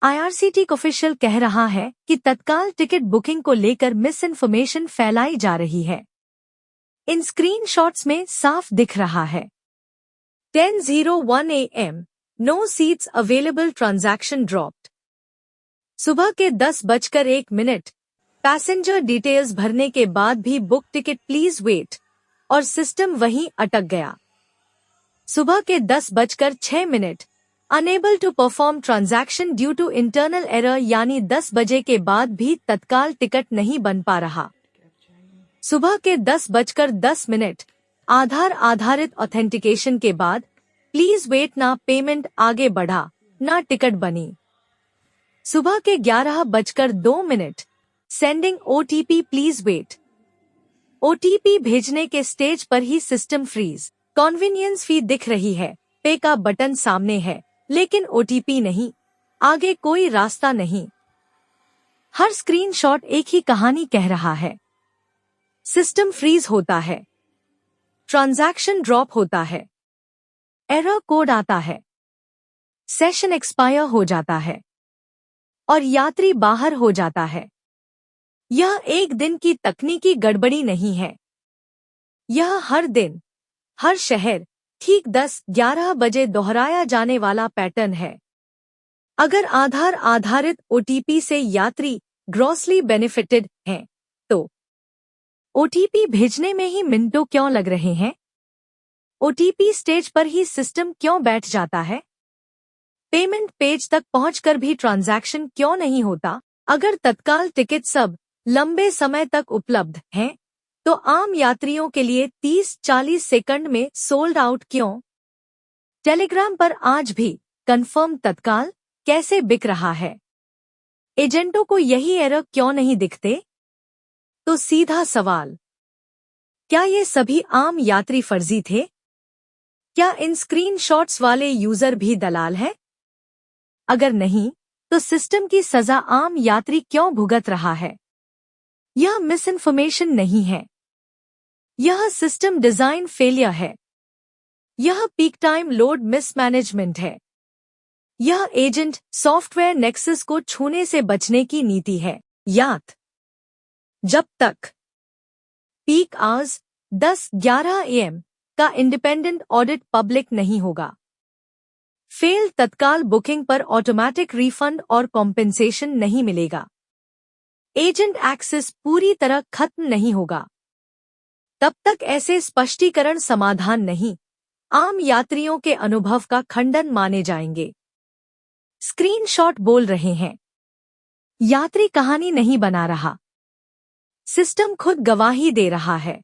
IRCTC official कह रहा है कि तत्काल टिकट बुकिंग को लेकर मिस इन्फॉर्मेशन फैलाई जा रही है। इन स्क्रीनशॉट्स में साफ दिख रहा है 10:01 AM, no seats available, transaction dropped. सुबह के 10:01, पैसेंजर डिटेल्स भरने के बाद भी बुक टिकट, प्लीज वेट, और सिस्टम वहीं अटक गया। सुबह के 10:06, unable to perform transaction due to internal error, यानी 10 बजे के बाद भी तत्काल टिकट नहीं बन पा रहा। सुबह के 10:10, आधार आधारित ऑथेंटिकेशन के बाद प्लीज वेट, ना पेमेंट आगे बढ़ा ना टिकट बनी। सुबह के 11:02, sending OTP, please wait. OTP भेजने के स्टेज पर ही सिस्टम फ्रीज। कन्वीनियंस फी दिख रही है, पे का बटन सामने है, लेकिन ओटीपी नहीं, आगे कोई रास्ता नहीं। हर स्क्रीनशॉट एक ही कहानी कह रहा है। सिस्टम फ्रीज होता है, ट्रांजैक्शन ड्रॉप होता है, एरर कोड आता है, सेशन एक्सपायर हो जाता है और यात्री बाहर हो जाता है। यह एक दिन की तकनीकी गड़बड़ी नहीं है, यह हर दिन, हर शहर, ठीक 10-11 बजे दोहराया जाने वाला पैटर्न है। अगर आधार आधारित ओटीपी से यात्री ग्रॉसली बेनिफिटेड हैं, तो ओटीपी भेजने में ही मिनटों क्यों लग रहे हैं? ओटीपी स्टेज पर ही सिस्टम क्यों बैठ जाता है? पेमेंट पेज तक पहुंचकर भी ट्रांजैक्शन क्यों नहीं होता? अगर तत्काल टिकट सब लंबे समय तक उपलब्ध हैं, तो आम यात्रियों के लिए 30-40 सेकंड में सोल्ड आउट क्यों? टेलीग्राम पर आज भी कंफर्म तत्काल कैसे बिक रहा है? एजेंटों को यही एरर क्यों नहीं दिखते? तो सीधा सवाल, क्या ये सभी आम यात्री फर्जी थे? क्या इन स्क्रीनशॉट्स वाले यूजर भी दलाल हैं? अगर नहीं, तो सिस्टम की सजा आम यात्री क्यों भुगत रहा है? यह मिस इन्फॉर्मेशन नहीं है, यह सिस्टम डिजाइन फेलियर है, यह पीक टाइम लोड मिसमैनेजमेंट है, यह एजेंट सॉफ्टवेयर नेक्सस को छूने से बचने की नीति है। याद, जब तक पीक आवर्स 10-11 AM का इंडिपेंडेंट ऑडिट पब्लिक नहीं होगा, फेल तत्काल बुकिंग पर ऑटोमैटिक रिफंड और कॉम्पेंसेशन नहीं मिलेगा, एजेंट एक्सेस पूरी तरह खत्म नहीं होगा, तब तक ऐसे स्पष्टीकरण समाधान नहीं, आम यात्रियों के अनुभव का खंडन माने जाएंगे। स्क्रीनशॉट बोल रहे हैं, यात्री कहानी नहीं बना रहा, सिस्टम खुद गवाही दे रहा है।